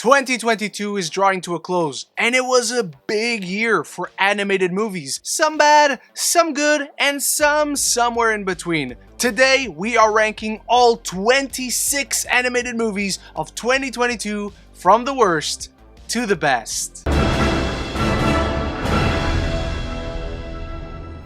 2022 is drawing to a close, and it was a big year for animated movies. Some bad, some good, and some somewhere in between. Today, we are ranking all 26 animated movies of 2022 from the worst to the best.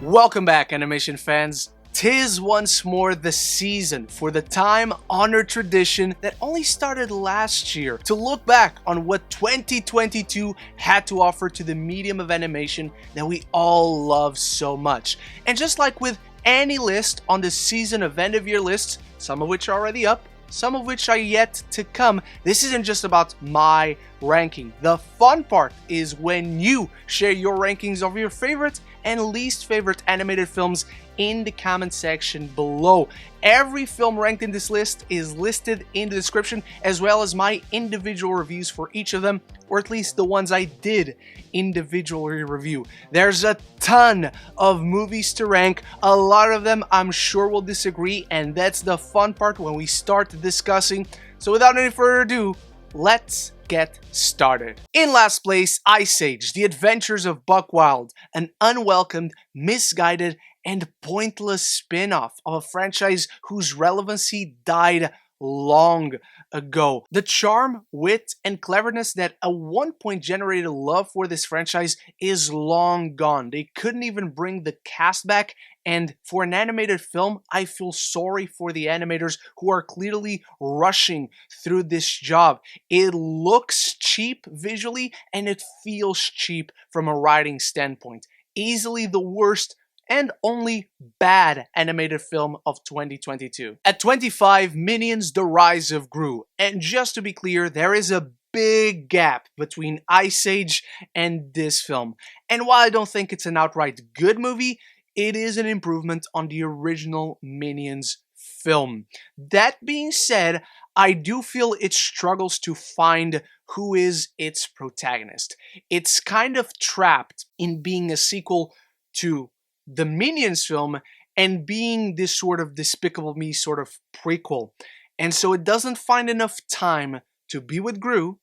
Welcome back, animation fans. 'Tis once more the season for the time-honored tradition that only started last year to look back on what 2022 had to offer to the medium of animation that we all love so much. And just like with any list on the season of end-of-year lists, some of which are already up, some of which are yet to come, this isn't just about my ranking. The fun part is when you share your rankings of your favorite and least favorite animated films in the comment section below. Every film ranked in this list is listed in the description, as well as my individual reviews for each of them, or at least the ones I did individually review. There's a ton of movies to rank. A lot of them I'm sure will disagree, and that's the fun part when we start discussing. So without any further ado, let's get started. In last place, Ice Age: The Adventures of Buck Wild, an unwelcomed, misguided, and pointless spin-off of a franchise whose relevancy died long ago. The charm, wit, and cleverness that at one point generated love for this franchise is long gone. They couldn't even bring the cast back, and for an animated film, I feel sorry for the animators who are clearly rushing through this job. It looks cheap visually, and it feels cheap from a writing standpoint. Easily the worst and only bad animated film of 2022. At 25, Minions: The Rise of Gru. And just to be clear, there is a big gap between Ice Age and this film. And while I don't think it's an outright good movie, it is an improvement on the original Minions film. That being said, I do feel it struggles to find who is its protagonist. It's kind of trapped in being a sequel to the Minions film and being this sort of Despicable Me sort of prequel. And so it doesn't find enough time to be with Gru,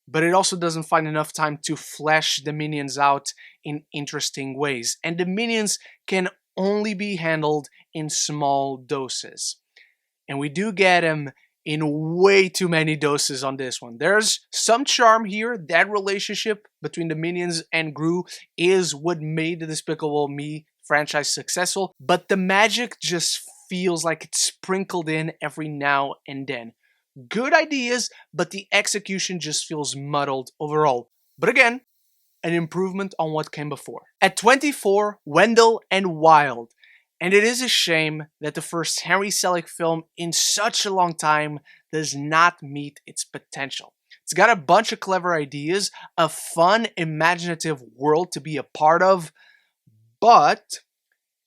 but it also doesn't find enough time to flesh the Minions out in interesting ways. And the Minions can only be handled in small doses. And we do get them in way too many doses on this one. There's some charm here. That relationship between the Minions and Gru is what made the Despicable Me franchise successful, but the magic just feels like it's sprinkled in every now and then. Good ideas, but the execution just feels muddled overall. But again, an improvement on what came before. At 24, Wendell Wild. And it is a shame that the first Henry Selick film in such a long time does not meet its potential. It's got a bunch of clever ideas, a fun, imaginative world to be a part of, but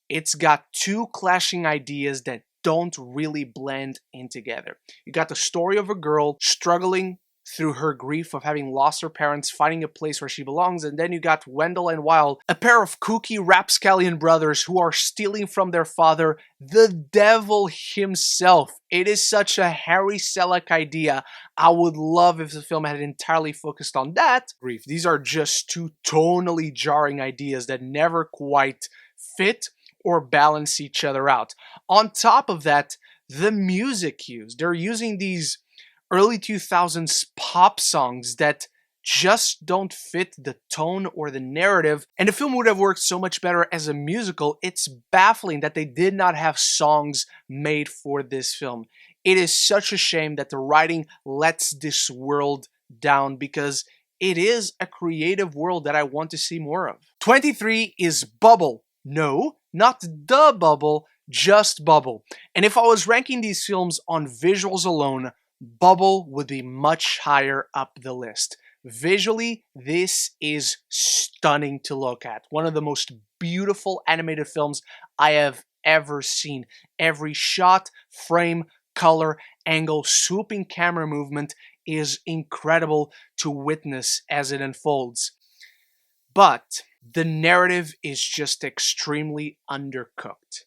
it's got two clashing ideas that don't really blend in together. You got the story of a girl struggling through her grief of having lost her parents, finding a place where she belongs, and then you got Wendell and Wild, a pair of kooky rapscallion brothers who are stealing from their father, the devil himself. It is such a Harry Selick idea. I would love if the film had entirely focused on that grief. These are just two tonally jarring ideas that never quite fit or balance each other out. On top of that, the music used. They're using these early 2000s pop songs that just don't fit the tone or the narrative, and the film would have worked so much better as a musical. It's baffling that they did not have songs made for this film. It is such a shame that the writing lets this world down, because it is a creative world that I want to see more of. 23 is Bubble. No, not the Bubble, just Bubble. And if I was ranking these films on visuals alone, Bubble would be much higher up the list. Visually, this is stunning to look at. One of the most beautiful animated films I have ever seen. Every shot, frame, color, angle, swooping camera movement is incredible to witness as it unfolds. But the narrative is just extremely undercooked.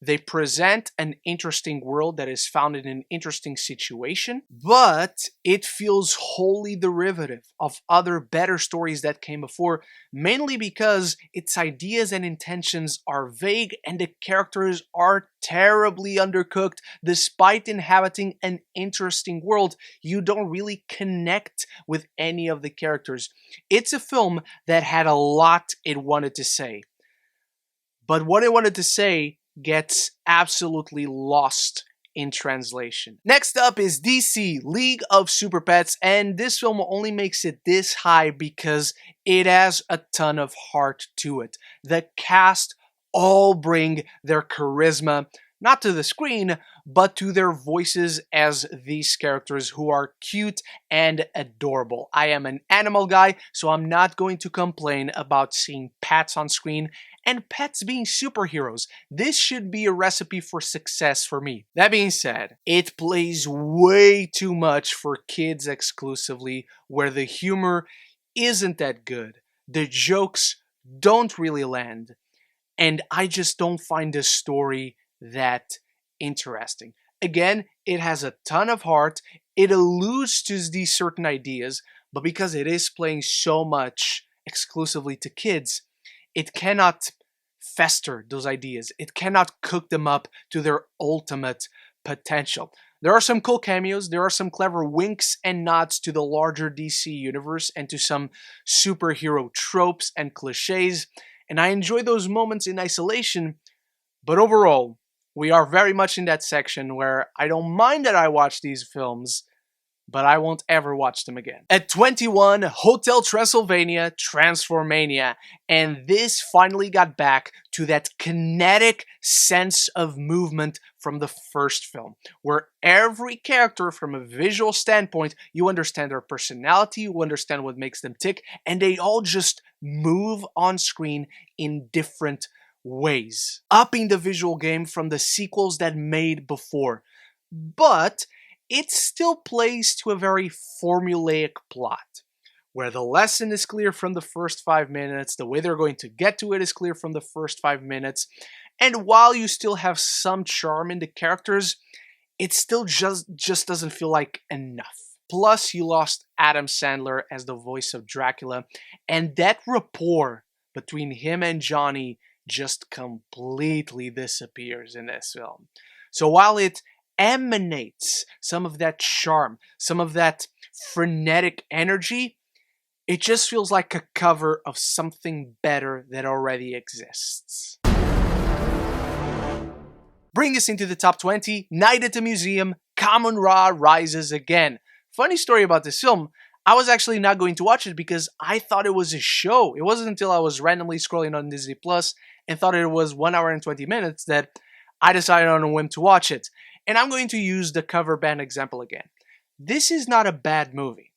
They present an interesting world that is found in an interesting situation, but it feels wholly derivative of other better stories that came before, mainly because its ideas and intentions are vague and the characters are terribly undercooked. Despite inhabiting an interesting world, you don't really connect with any of the characters. It's a film that had a lot it wanted to say, but what it wanted to say gets absolutely lost in translation. Next up is DC League of Super Pets, and this film only makes it this high because it has a ton of heart to it. The cast all bring their charisma, not to the screen, but to their voices as these characters who are cute and adorable. I am an animal guy, so I'm not going to complain about seeing pets on screen and pets being superheroes. This should be a recipe for success for me. That being said, it plays way too much for kids exclusively, where the humor isn't that good, the jokes don't really land, and I just don't find the story that interesting. Again, it has a ton of heart, it alludes to these certain ideas, but because it is playing so much exclusively to kids, it cannot fester those ideas. It cannot cook them up to their ultimate potential. There are some cool cameos, there are some clever winks and nods to the larger DC universe and to some superhero tropes and cliches, and I enjoy those moments in isolation, but overall, we are very much in that section where I don't mind that I watch these films, but I won't ever watch them again. At 21, Hotel Transylvania, Transformania, and this finally got back to that kinetic sense of movement from the first film, where every character from a visual standpoint, you understand their personality, you understand what makes them tick, and they all just move on screen in different ways, upping the visual game from the sequels that made before. But it still plays to a very formulaic plot, where the lesson is clear from the first 5 minutes, the way they're going to get to it is clear from the first 5 minutes, and while you still have some charm in the characters, it still just doesn't feel like enough. Plus, you lost Adam Sandler as the voice of Dracula, and that rapport between him and Johnny just completely disappears in this film. So while it emanates some of that charm, some of that frenetic energy, it just feels like a cover of something better that already exists. Bring us into the top 20, Night at the Museum, Kahmunrah rises again. Funny story about this film, I was actually not going to watch it because I thought it was a show. It wasn't until I was randomly scrolling on Disney+ and thought it was 1 hour and 20 minutes that I decided on a whim to watch it. And I'm going to use the cover band example again. This is not a bad movie.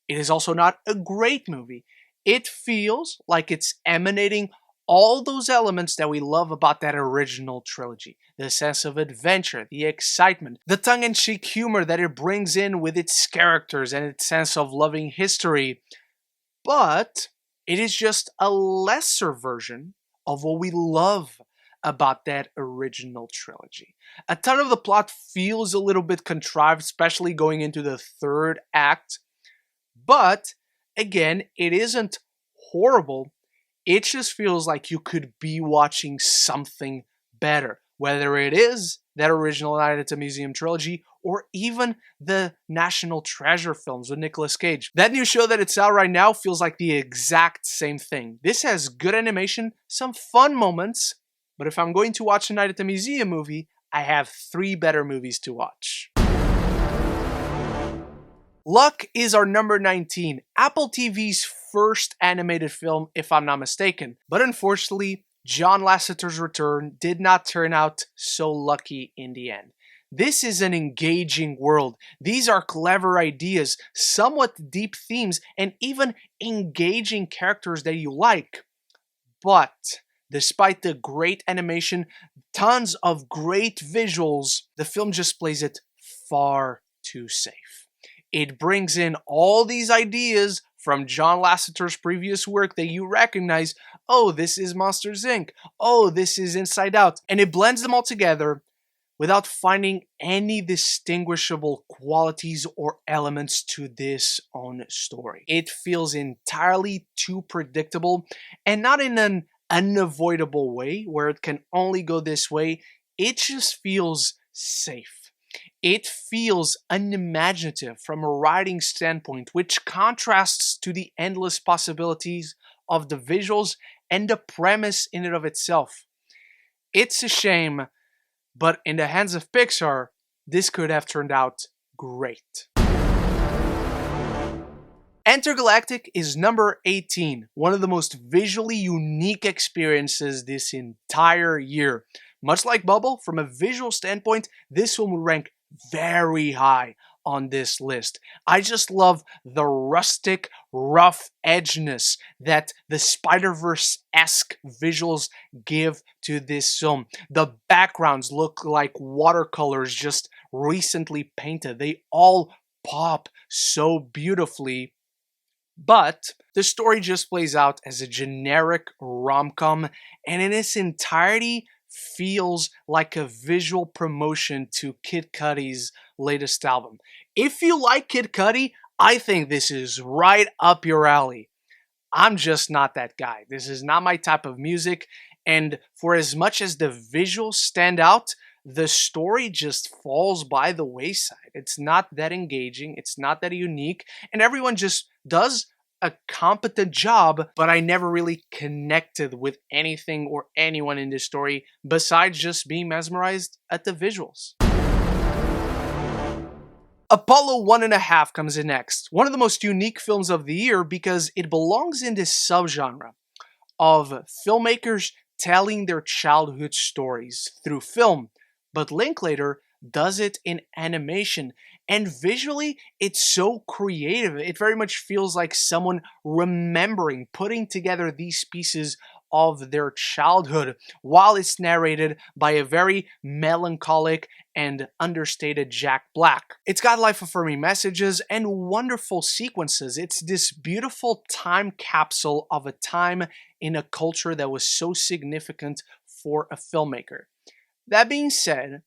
It is also not a great movie. It feels like it's emanating all those elements that we love about that original trilogy. The sense of adventure, the excitement, the tongue-in-cheek humor that it brings in with its characters and its sense of loving history. But it is just a lesser version of what we love about that original trilogy. A ton of the plot feels a little bit contrived, especially going into the third act. But again, it isn't horrible. It just feels like you could be watching something better, whether it is that original Night at the Museum trilogy or even the National Treasure films with Nicolas Cage. That new show that it's out right now feels like the exact same thing. This has good animation, some fun moments, but if I'm going to watch a Night at the Museum movie, I have 3 better movies to watch. Luck is our number 19, Apple TV's first animated film, if I'm not mistaken. But unfortunately, John Lasseter's return did not turn out so lucky in the end. This is an engaging world. These are clever ideas, somewhat deep themes, and even engaging characters that you like. But despite the great animation, tons of great visuals, the film just plays it far too safe. It brings in all these ideas from John Lasseter's previous work that you recognize, oh, this is Monsters Inc., oh, this is Inside Out, and it blends them all together without finding any distinguishable qualities or elements to this own story. It feels entirely too predictable, and not in an unavoidable way where it can only go this way. It just feels safe. It feels unimaginative from a writing standpoint, which contrasts to the endless possibilities of the visuals and the premise in and of itself. It's a shame, but in the hands of Pixar, this could have turned out great. Intergalactic is number 18, one of the most visually unique experiences this entire year. Much like Bubble, from a visual standpoint, this one would rank very high on this list. I just love the rustic, rough edginess that the Spider-Verse-esque visuals give to this film. The backgrounds look like watercolors just recently painted. They all pop so beautifully. But the story just plays out as a generic rom-com, and in its entirety feels like a visual promotion to Kid Cudi's latest album. If you like Kid Cudi, I think this is right up your alley. I'm just not that guy. This is not my type of music, and for as much as the visuals stand out, the story just falls by the wayside. It's not that engaging, it's not that unique, and everyone just does a competent job, but I never really connected with anything or anyone in this story besides just being mesmerized at the visuals. Apollo 1.5 comes in next, one of the most unique films of the year because it belongs in this subgenre of filmmakers telling their childhood stories through film, but Linklater does it in animation, and visually it's so creative. It very much feels like someone remembering, putting together these pieces of their childhood while it's narrated by a very melancholic and understated Jack Black. It's got life-affirming messages and wonderful sequences. It's this beautiful time capsule of a time in a culture that was so significant for a filmmaker. That being said,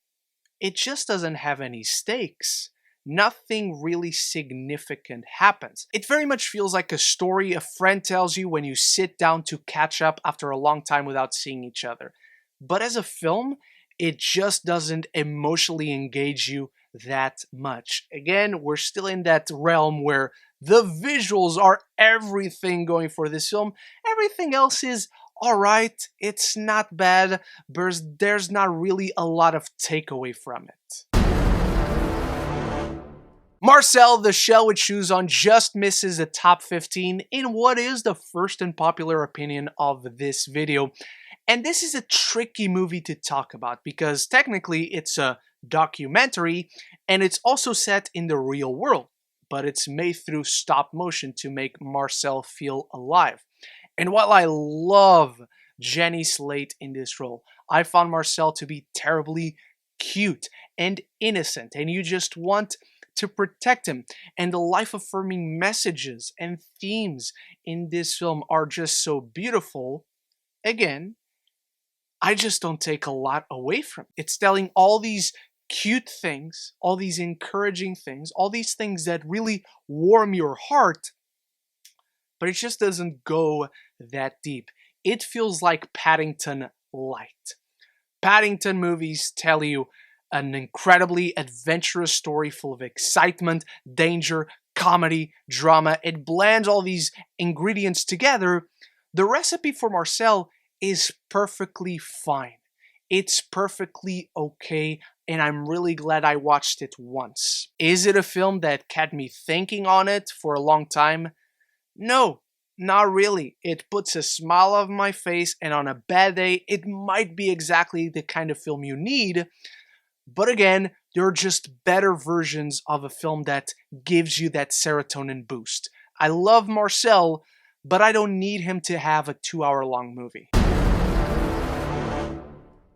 it just doesn't have any stakes. Nothing really significant happens. It very much feels like a story a friend tells you when you sit down to catch up after a long time without seeing each other. But as a film, it just doesn't emotionally engage you that much. Again, we're still in that realm where the visuals are everything going for this film. Everything else is alright, it's not bad, but there's not really a lot of takeaway from it. Marcel the Shell with Shoes On just misses the top 15 in what is the first and popular opinion of this video. And this is a tricky movie to talk about because technically it's a documentary and it's also set in the real world, but it's made through stop motion to make Marcel feel alive. And while I love Jenny Slate in this role, I found Marcel to be terribly cute and innocent, and you just want to protect him. And the life-affirming messages and themes in this film are just so beautiful. Again, I just don't take a lot away from it. It's telling all these cute things, all these encouraging things, all these things that really warm your heart, but it just doesn't go that deep. It feels like Paddington Light. Paddington movies tell you an incredibly adventurous story full of excitement, danger, comedy, drama. It blends all these ingredients together. The recipe for Marcel is perfectly fine. It's perfectly okay, and I'm really glad I watched it once. Is it a film that kept me thinking on it for a long time? No, not really. It puts a smile on my face, and on a bad day, it might be exactly the kind of film you need. But again, there are just better versions of a film that gives you that serotonin boost. I love Marcel, but I don't need him to have a 2-hour-long movie.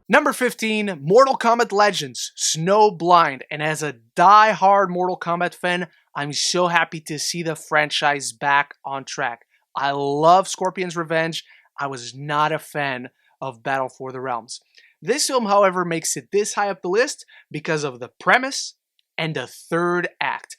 Number 15, Mortal Kombat Legends, Snowblind. And as a die-hard Mortal Kombat fan, I'm so happy to see the franchise back on track. I love Scorpion's Revenge. I was not a fan of Battle for the Realms. This film, however, makes it this high up the list because of the premise and the third act.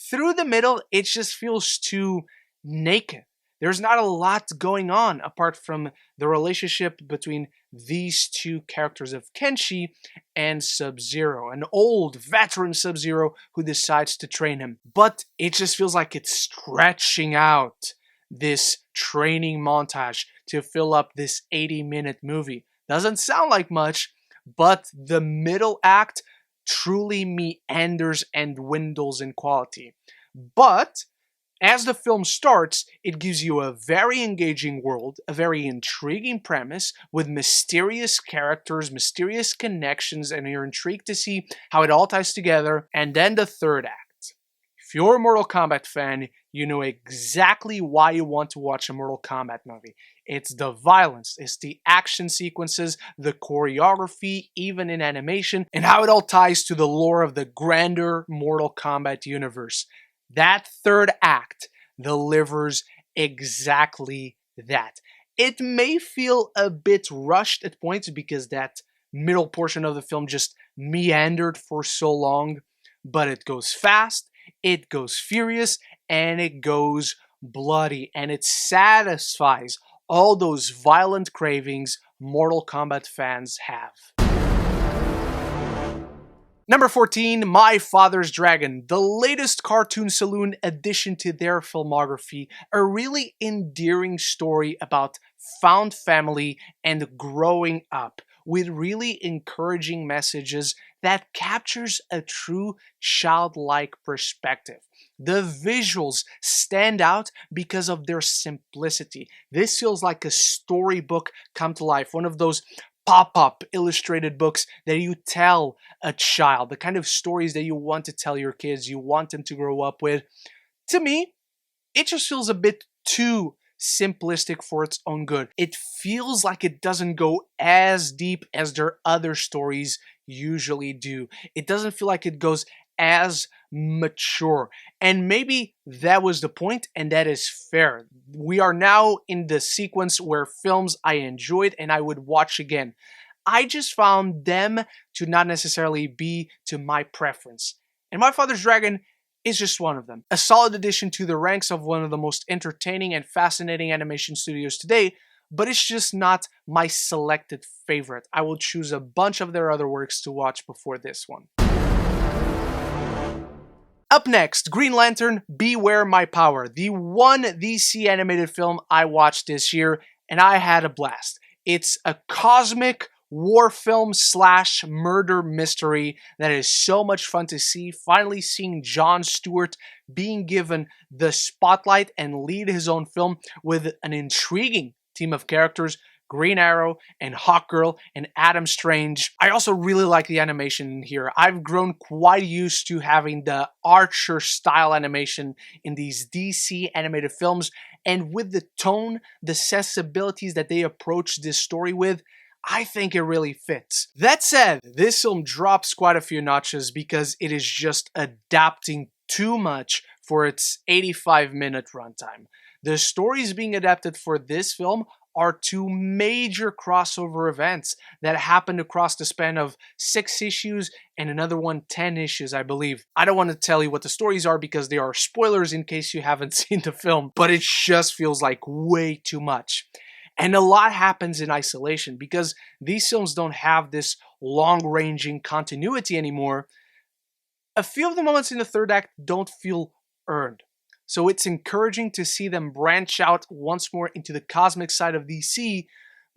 Through the middle, it just feels too naked. There's not a lot going on apart from the relationship between these two characters of Kenshi and Sub-Zero, an old veteran Sub-Zero who decides to train him. But it just feels like it's stretching out this training montage to fill up this 80-minute movie. Doesn't sound like much, but the middle act truly meanders and dwindles in quality. But as the film starts, it gives you a very engaging world, a very intriguing premise with mysterious characters, mysterious connections, and you're intrigued to see how it all ties together. And then the third act. If you're a Mortal Kombat fan, you know exactly why you want to watch a Mortal Kombat movie. It's the violence, it's the action sequences, the choreography, even in animation, and how it all ties to the lore of the grander Mortal Kombat universe. That third act delivers exactly that. It may feel a bit rushed at points because that middle portion of the film just meandered for so long, but it goes fast, it goes furious, and it goes bloody, and it satisfies all those violent cravings Mortal Kombat fans have. Number 14, My Father's Dragon, the latest Cartoon Saloon addition to their filmography, a really endearing story about found family and growing up, with really encouraging messages that captures a true childlike perspective. The visuals stand out because of their simplicity. This feels like a storybook come to life, one of those pop-up illustrated books that you tell a child, the kind of stories that you want to tell your kids, you want them to grow up with. To me, it just feels a bit too simplistic for its own good. It feels like it doesn't go as deep as their other stories usually do. It doesn't feel like it goes as mature. And maybe that was the point, and that is fair. We are now in the sequence where films I enjoyed and I would watch again. I just found them to not necessarily be to my preference. And My Father's Dragon is just one of them. A solid addition to the ranks of one of the most entertaining and fascinating animation studios today, but it's just not my selected favorite. I will choose a bunch of their other works to watch before this one. Up next, Green Lantern, Beware My Power, the one DC animated film I watched this year, and I had a blast. It's a cosmic war film / murder mystery that is so much fun to see. Finally seeing Jon Stewart being given the spotlight and lead his own film with an intriguing team of characters, Green Arrow and Hawkgirl and Adam Strange. I also really like the animation here. I've grown quite used to having the Archer style animation in these DC animated films, and with the tone, the sensibilities that they approach this story with, I think it really fits. That said, this film drops quite a few notches because it is just adapting too much for its 85-minute runtime. The stories being adapted for this film are two major crossover events that happened across the span of 6 issues and another one 10 issues, I believe. I don't want to tell you what the stories are because they are spoilers in case you haven't seen the film, but it just feels like way too much. And a lot happens in isolation because these films don't have this long-ranging continuity anymore. A few of the moments in the third act don't feel earned. So it's encouraging to see them branch out once more into the cosmic side of DC,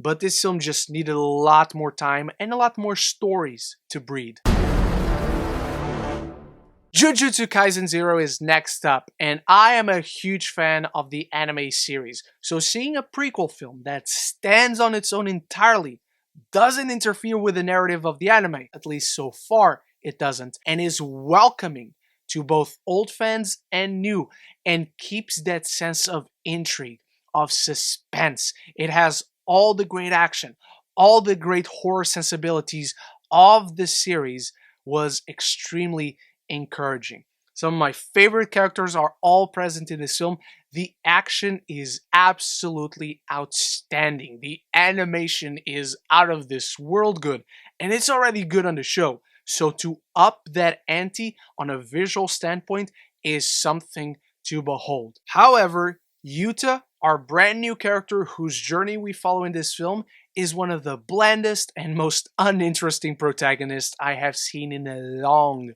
but this film just needed a lot more time and a lot more stories to breed. Jujutsu Kaisen 0 is next up, and I am a huge fan of the anime series, so seeing a prequel film that stands on its own entirely, doesn't interfere with the narrative of the anime, at least so far it doesn't, and is welcoming to both old fans and new, and keeps that sense of intrigue, of suspense. It has all the great action, all the great horror sensibilities of the series, was extremely encouraging. Some of my favorite characters are all present in this film. The action is absolutely outstanding. The animation is out of this world good, and it's already good on the show. So to up that ante on a visual standpoint is something to behold. However, Yuta, our brand new character whose journey we follow in this film, is one of the blandest and most uninteresting protagonists I have seen in a long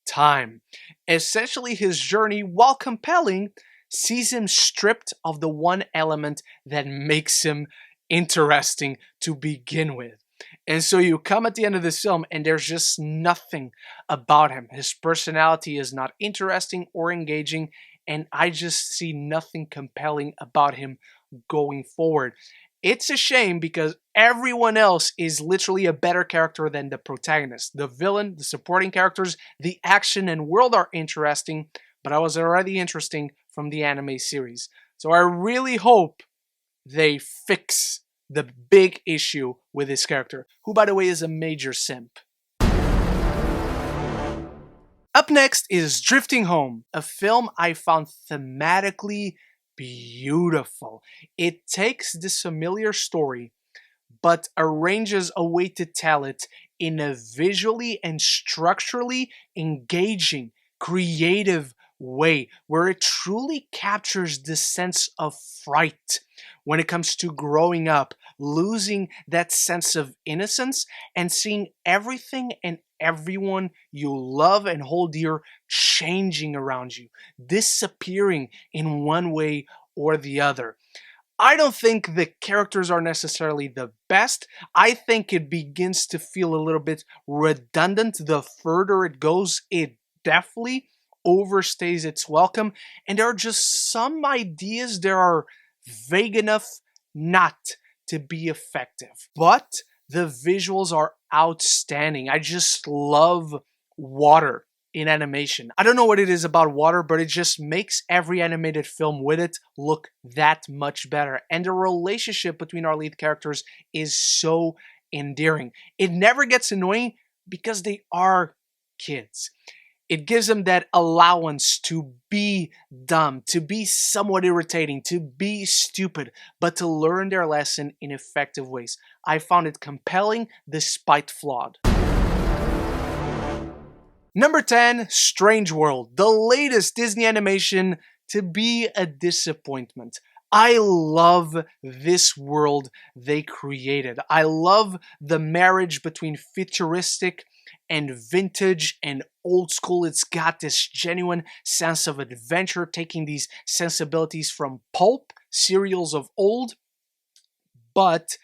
time. Essentially, his journey, while compelling, sees him stripped of the one element that makes him interesting to begin with. And so you come at the end of this film and there's just nothing about him. His personality is not interesting or engaging, and I just see nothing compelling about him going forward. It's a shame because everyone else is literally a better character than the protagonist. The villain, the supporting characters, the action and world are interesting, but I was already interesting from the anime series. So I really hope they fix the big issue with this character, who by the way is a major simp. Up next is Drifting Home, a film I found thematically beautiful. It takes this familiar story, but arranges a way to tell it in a visually and structurally engaging, creative way, where it truly captures the sense of fright when it comes to growing up, losing that sense of innocence, and seeing everything and everyone you love and hold dear changing around you, disappearing in one way or the other. I don't think the characters are necessarily the best. I think it begins to feel a little bit redundant the further it goes. It definitely overstays its welcome, and there are just some ideas that are vague enough not to be effective. But the visuals are outstanding. I just love water in animation. I don't know what it is about water, but it just makes every animated film with it look that much better. And the relationship between our lead characters is so endearing. It never gets annoying because they are kids. It gives them that allowance to be dumb, to be somewhat irritating, to be stupid, but to learn their lesson in effective ways. I found it compelling despite flawed. Number 10, Strange World, the latest Disney animation to be a disappointment. I love this world they created. I love the marriage between futuristic and vintage and old school. It's got this genuine sense of adventure, taking these sensibilities from pulp serials of old, but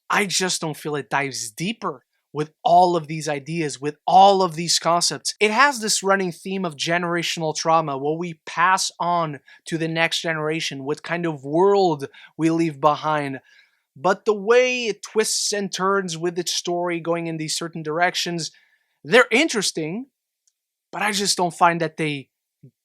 I just don't feel it dives deeper with all of these ideas, with all of these concepts. It has this running theme of generational trauma, what we pass on to the next generation, what kind of world we leave behind. But the way it twists and turns with its story going in these certain directions, they're interesting, but I just don't find that they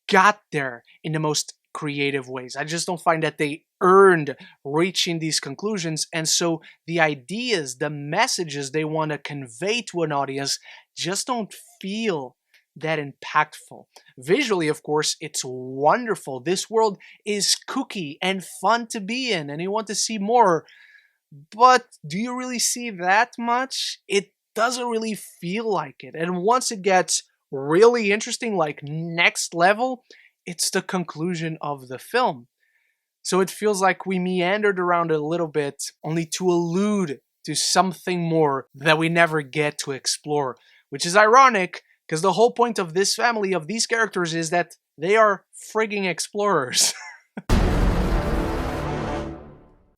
got there in the most creative ways. I just don't find that they earned reaching these conclusions. And so the ideas, the messages they want to convey to an audience just don't feel that impactful. Visually, of course, it's wonderful. This world is kooky and fun to be in, and you want to see more. But do you really see that much? It doesn't really feel like it. And once it gets really interesting, like next level, it's the conclusion of the film. So it feels like we meandered around a little bit, only to allude to something more that we never get to explore. Which is ironic, because the whole point of this family, of these characters, is that they are frigging explorers.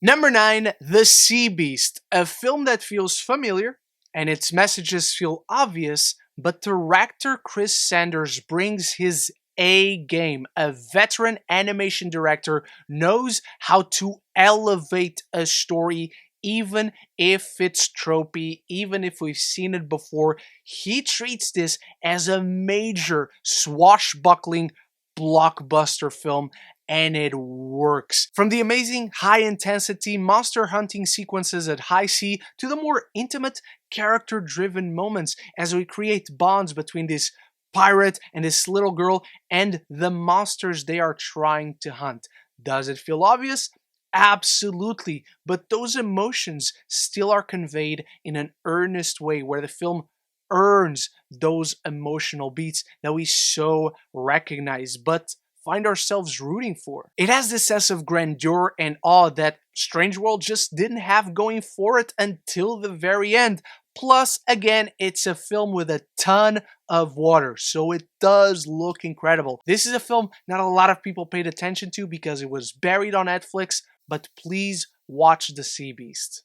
Number 9, The Sea Beast, a film that feels familiar, and its messages feel obvious, but director Chris Sanders brings his A game. A veteran animation director knows how to elevate a story even if it's tropey, even if we've seen it before. He treats this as a major swashbuckling blockbuster film, and it works. From the amazing high-intensity monster hunting sequences at high sea to the more intimate, character-driven moments as we create bonds between this pirate and this little girl and the monsters they are trying to hunt. Does it feel obvious? Absolutely, but those emotions still are conveyed in an earnest way where the film earns those emotional beats that we so recognize but find ourselves rooting for. It has this sense of grandeur and awe that Strange World just didn't have going for it until the very end. Plus, again, it's a film with a ton of water, so it does look incredible. This is a film not a lot of people paid attention to because it was buried on Netflix, but please watch The Sea Beast.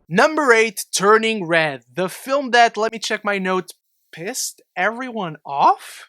Number 8, Turning Red, the film that, let me check my notes, pissed everyone off?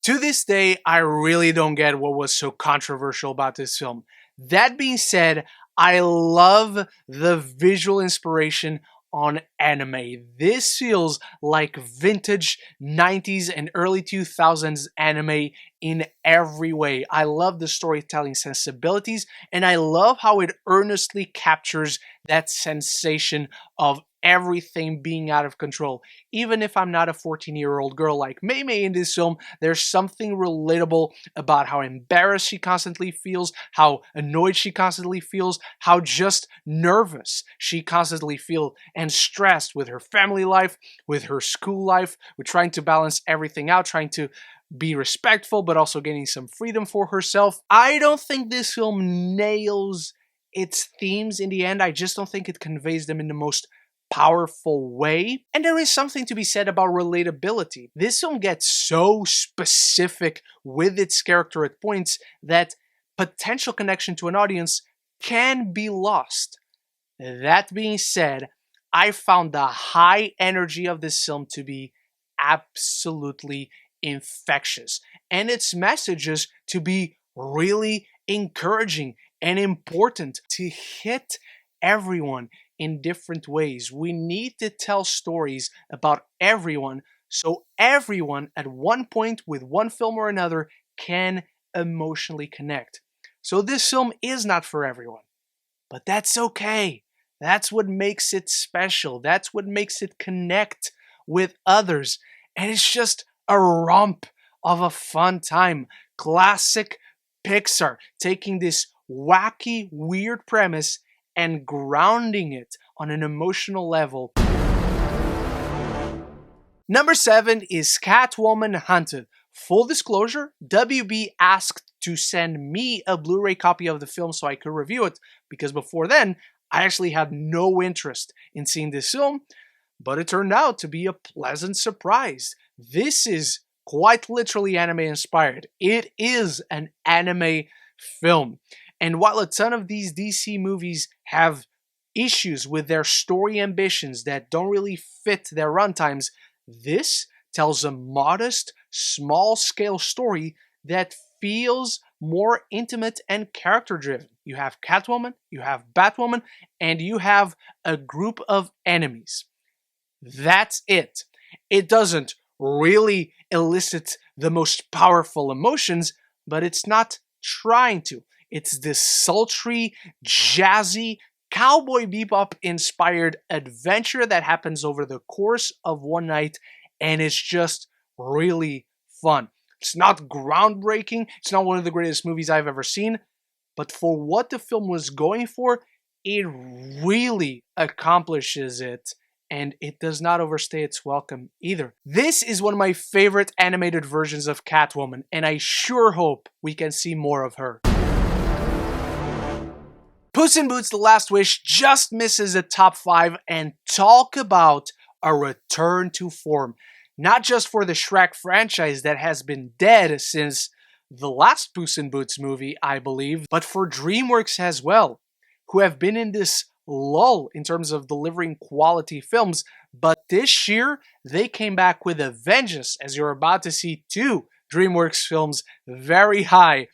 To this day, I really don't get what was so controversial about this film. That being said, I love the visual inspiration on anime. This feels like vintage 90s and early 2000s anime in every way. I love the storytelling sensibilities, and I love how it earnestly captures that sensation of everything being out of control. Even if I'm not a 14-year-old girl like Mei Mei in this film, there's something relatable about how embarrassed she constantly feels, how annoyed she constantly feels, how just nervous she constantly feels, and stressed with her family life, with her school life, with trying to balance everything out, trying to be respectful, but also gaining some freedom for herself. I don't think this film nails its themes in the end. I just don't think it conveys them in the most powerful way. And there is something to be said about relatability. This film gets so specific with its character at points that potential connection to an audience can be lost. That being said, I found the high energy of this film to be absolutely infectious, and its messages to be really encouraging and important to hit everyone in different ways. We need to tell stories about everyone so everyone at one point with one film or another can emotionally connect. So this film is not for everyone, but that's okay. That's what makes it special. That's what makes it connect with others. And it's just a romp of a fun time. Classic Pixar, taking this wacky, weird premise and grounding it on an emotional level. Number 7 is Catwoman Hunted. Full disclosure, WB asked to send me a Blu-ray copy of the film so I could review it, because before then, I actually had no interest in seeing this film, but it turned out to be a pleasant surprise. This is quite literally anime inspired. It is an anime film. And while a ton of these DC movies have issues with their story ambitions that don't really fit their runtimes, this tells a modest, small-scale story that feels more intimate and character-driven. You have Catwoman, you have Batwoman, and you have a group of enemies. That's it. It doesn't really elicit the most powerful emotions, but it's not trying to. It's this sultry, jazzy, Cowboy Bebop-inspired adventure that happens over the course of one night, and it's just really fun. It's not groundbreaking, it's not one of the greatest movies I've ever seen, but for what the film was going for, it really accomplishes it, and it does not overstay its welcome either. This is one of my favorite animated versions of Catwoman, and I sure hope we can see more of her. Puss in Boots: The Last Wish just misses a top 5, and talk about a return to form. Not just for the Shrek franchise that has been dead since the last Puss in Boots movie, I believe, but for DreamWorks as well, who have been in this lull in terms of delivering quality films, but this year they came back with a vengeance, as you're about to see 2 DreamWorks films very high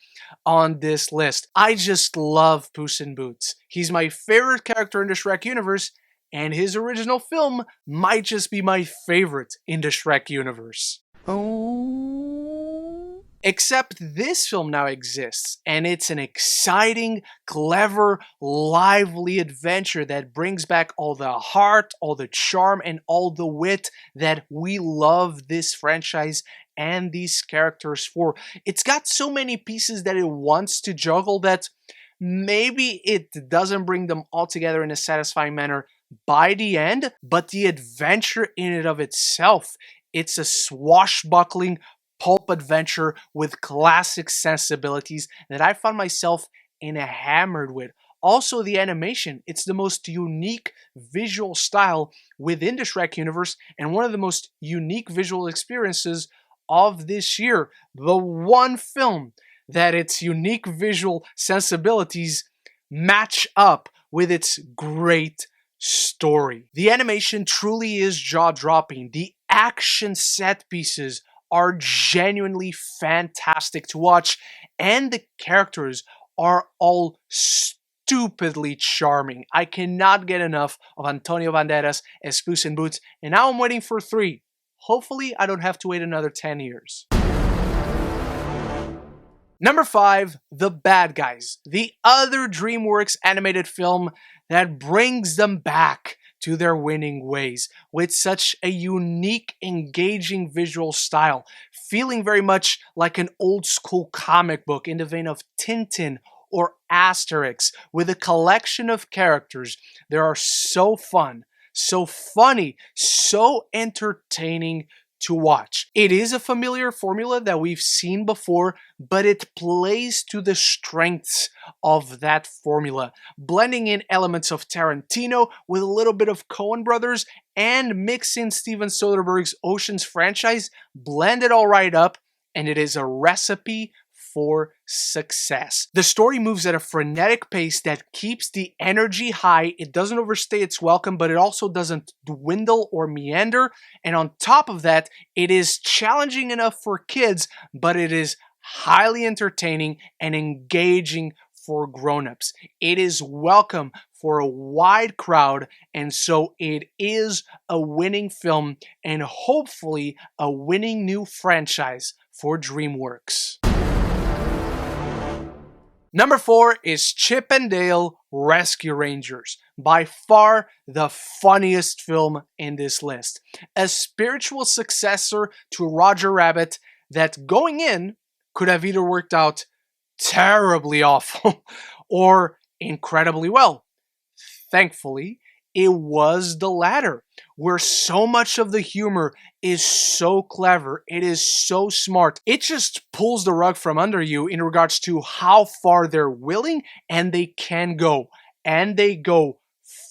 on this list. I just love Puss in Boots. He's my favorite character in the Shrek universe, and his original film might just be my favorite in the Shrek universe. Oh. Except this film now exists, and it's an exciting, clever, lively adventure that brings back all the heart, all the charm, and all the wit that we love this franchise and these characters for. It's got so many pieces that it wants to juggle that maybe it doesn't bring them all together in a satisfying manner by the end, but the adventure in and of itself, it's a swashbuckling pulp adventure with classic sensibilities that I found myself enamored with. Also, the animation, it's the most unique visual style within the Shrek universe and one of the most unique visual experiences of this year. The one film that its unique visual sensibilities match up with its great story. The animation truly is jaw-dropping. The action set pieces are genuinely fantastic to watch, and the characters are all stupidly charming. I cannot get enough of Antonio Banderas as Puss in Boots, and now I'm waiting for 3. Hopefully, I don't have to wait another 10 years. Number 5, The Bad Guys, the other DreamWorks animated film that brings them back to their winning ways with such a unique, engaging visual style, feeling very much like an old school comic book in the vein of Tintin or Asterix, with a collection of characters that are so fun, so funny, so entertaining to watch. It is a familiar formula that we've seen before, but it plays to the strengths of that formula, blending in elements of Tarantino with a little bit of Coen Brothers and mixing Steven Soderbergh's Ocean's franchise, blend it all right up, and it is a recipe for success. The story moves at a frenetic pace that keeps the energy high. It doesn't overstay its welcome, but it also doesn't dwindle or meander. And on top of that, it is challenging enough for kids, but it is highly entertaining and engaging for grown-ups. It is welcome for a wide crowd, and so it is a winning film and hopefully a winning new franchise for DreamWorks. Number 4 is Chip and Dale Rescue Rangers, by far the funniest film in this list. A spiritual successor to Roger Rabbit that going in could have either worked out terribly awful or incredibly well. Thankfully, it was the latter, where so much of the humor is so clever, it is so smart, it just pulls the rug from under you in regards to how far they're willing and they can go. And they go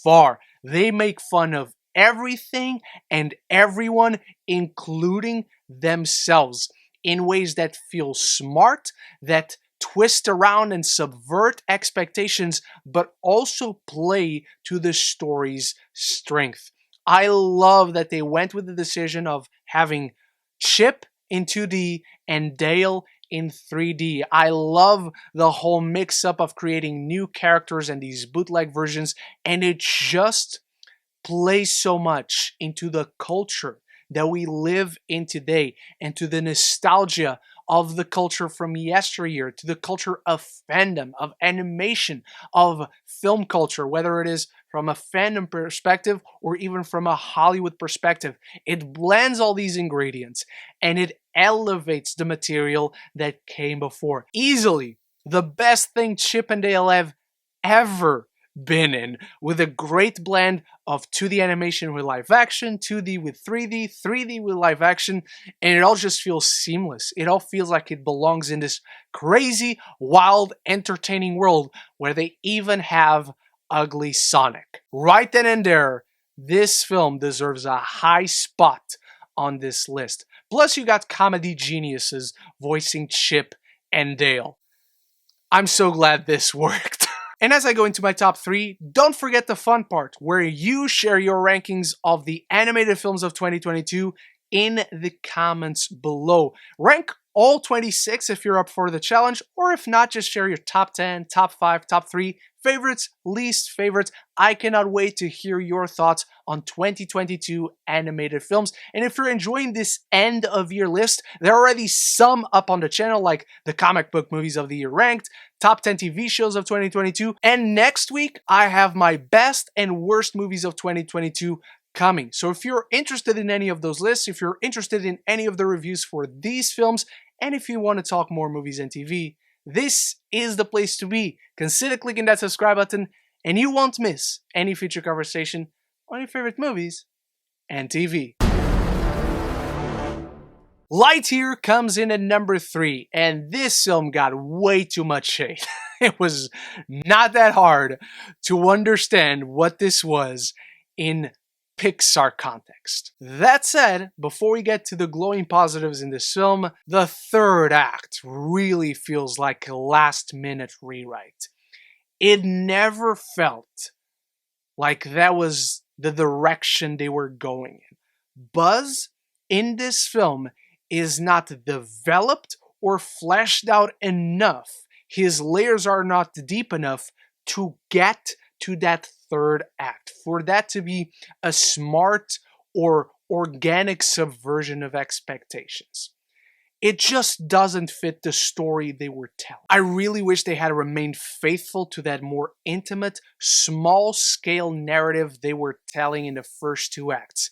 far. They make fun of everything and everyone, including themselves, in ways that feel smart, that twist around and subvert expectations, but also play to the story's strength. I love that they went with the decision of having Chip in 2D and Dale in 3D. I love the whole mix-up of creating new characters and these bootleg versions, and it just plays so much into the culture that we live in today and to the nostalgia of the culture from yesteryear, to the culture of fandom, of animation, of film culture, whether it is from a fandom perspective or even from a Hollywood perspective. It blends all these ingredients and it elevates the material that came before. Easily the best thing Chip and Dale have ever been in, with a great blend of 2D animation with live action, 2D with 3D, 3D with live action, and it all just feels seamless. It all feels like it belongs in this crazy, wild, entertaining world where they even have ugly Sonic. Right then and there, this film deserves a high spot on this list. Plus, you got comedy geniuses voicing Chip and Dale. I'm so glad this worked. And as I go into my top 3, don't forget the fun part, where you share your rankings of the animated films of 2022 in the comments below. Rank all 26 if you're up for the challenge, or if not, just share your top 10, top 5, top 3 favorites, least favorites. I cannot wait to hear your thoughts on 2022 animated films. And if you're enjoying this end of year list, there are already some up on the channel, like the comic book movies of the year ranked, top 10 TV shows of 2022, and next week I have my best and worst movies of 2022 coming. So if you're interested in any of those lists, if you're interested in any of the reviews for these films, and if you want to talk more movies and TV, this is the place to be. Consider clicking that subscribe button and you won't miss any future conversation on your favorite movies and TV. Lightyear comes in at number 3, and this film got way too much hate. It was not that hard to understand what this was in Pixar context. That said, before we get to the glowing positives in this film, the third act really feels like a last-minute rewrite. It never felt like that was the direction they were going in. Buzz in this film is not developed or fleshed out enough. His layers are not deep enough to get to that third act, for that to be a smart or organic subversion of expectations. It just doesn't fit the story they were telling. I really wish they had remained faithful to that more intimate, small-scale narrative they were telling in the first 2 acts,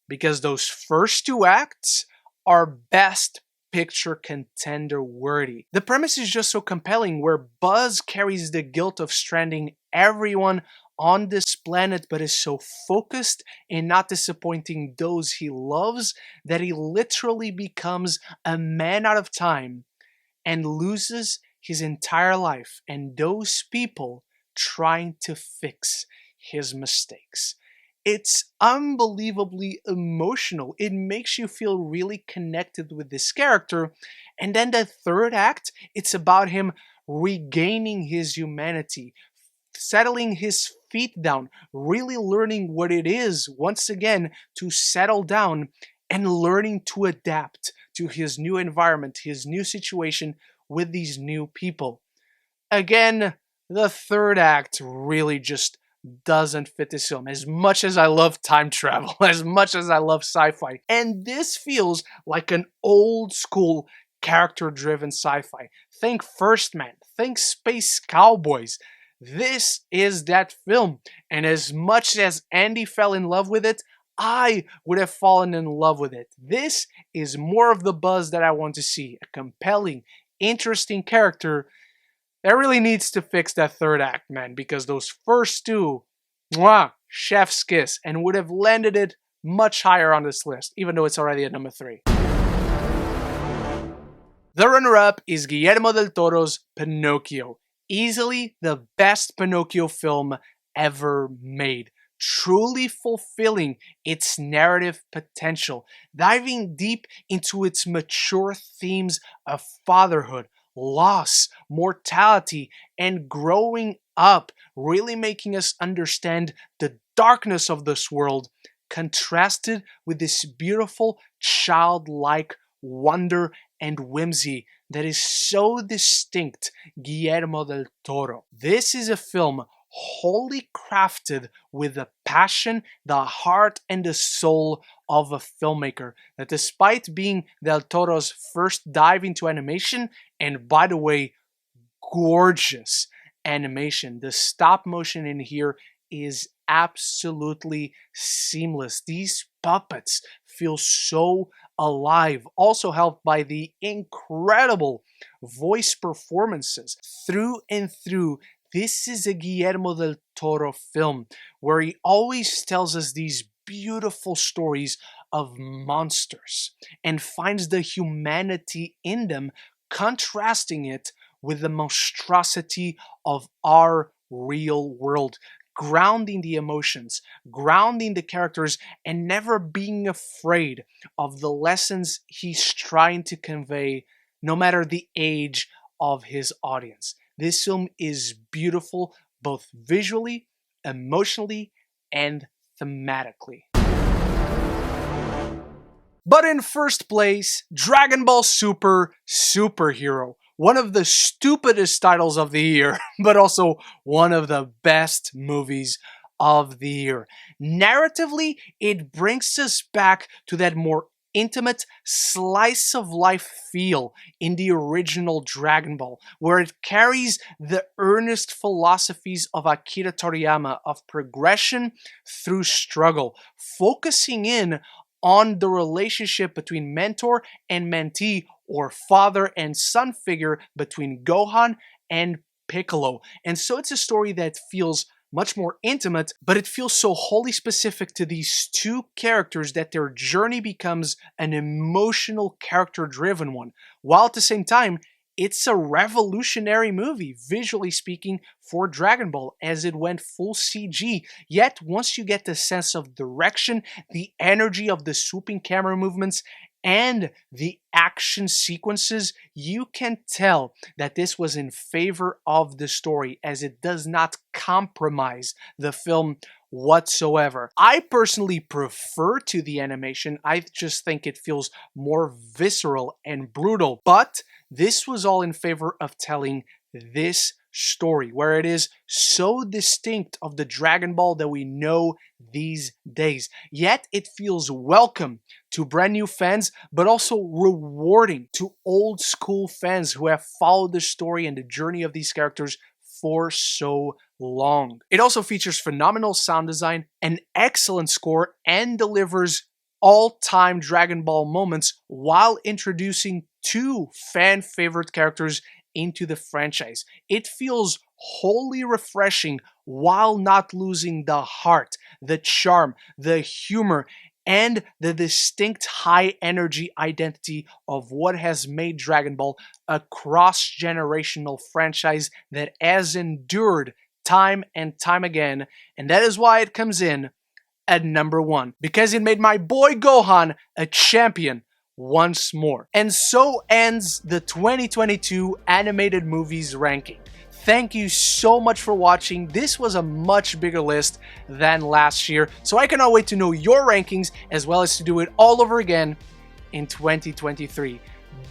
because those first 2 acts are best picture contender worthy. The premise is just so compelling, where Buzz carries the guilt of stranding everyone on this planet, but is so focused in not disappointing those he loves that he literally becomes a man out of time and loses his entire life and those people trying to fix his mistakes. It's unbelievably emotional. It makes you feel really connected with this character. And then the third act, it's about him regaining his humanity, settling his feet down, really learning what it is, once again, to settle down and learning to adapt to his new environment, his new situation with these new people. Again, the third act really just doesn't fit this film. As much as I love time travel, as much as I love sci-fi, and this feels like an old school character-driven sci-fi. Think First Man, think Space Cowboys. This is that film, and as much as Andy fell in love with it, I would have fallen in love with it. This is more of the Buzz that I want to see. A compelling, interesting character that really needs to fix that third act, man, because those first 2, chef's kiss, and would have landed it much higher on this list, even though it's already at number 3. The runner-up is Guillermo del Toro's Pinocchio. Easily the best Pinocchio film ever made. Truly fulfilling its narrative potential, diving deep into its mature themes of fatherhood, loss, mortality, and growing up, really making us understand the darkness of this world, contrasted with this beautiful, childlike wonder and whimsy that is so distinct Guillermo del Toro. This is a film wholly crafted with the passion, the heart, and the soul of a filmmaker, that despite being del Toro's first dive into animation, and by the way, gorgeous animation, the stop motion in here is absolutely seamless. These puppets feel so alive, also helped by the incredible voice performances. Through and through, this is a Guillermo del Toro film where he always tells us these beautiful stories of monsters and finds the humanity in them, contrasting it with the monstrosity of our real world, grounding the emotions, grounding the characters, and never being afraid of the lessons he's trying to convey, no matter the age of his audience. This film is beautiful, both visually, emotionally, and thematically. But in first place, Dragon Ball Super Superhero. one of the stupidest titles of the year, but also one of the best movies of the year. Narratively, it brings us back to that more intimate slice of life feel in the original Dragon Ball, where it carries the earnest philosophies of Akira Toriyama of progression through struggle, focusing in on the relationship between mentor and mentee, or father and son figure between Gohan and Piccolo. And so it's a story that feels much more intimate, but it feels so wholly specific to these two characters that their journey becomes an emotional, character-driven one, while at the same time, it's a revolutionary movie, visually speaking, for Dragon Ball, as it went full CG. Yet, once you get the sense of direction, the energy of the swooping camera movements, and the action sequences, you can tell that this was in favor of the story, as it does not compromise the film whatsoever. I personally prefer to the animation. I just think it feels more visceral and brutal, but this was all in favor of telling this story, where it is so distinct of the Dragon Ball that we know these days. Yet it feels welcome to brand new fans, but also rewarding to old school fans who have followed the story and the journey of these characters for so long. It also features phenomenal sound design, an excellent score, and delivers all-time Dragon Ball moments while introducing two fan favorite characters into the franchise. It feels wholly refreshing while not losing the heart, the charm, the humor, and the distinct high energy identity of what has made Dragon Ball a cross-generational franchise that has endured time and time again, and that is why it comes in at number 1, because it made my boy Gohan a champion once more. And so ends the 2022 animated movies ranking. Thank you so much for watching. This was a much bigger list than last year, so I cannot wait to know your rankings as well as to do it all over again in 2023.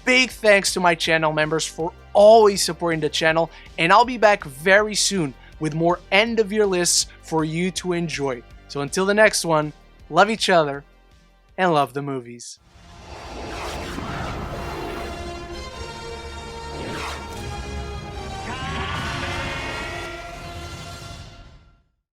Big thanks to my channel members for always supporting the channel, and I'll be back very soon with more end of year lists for you to enjoy. So until the next one, love each other and love the movies.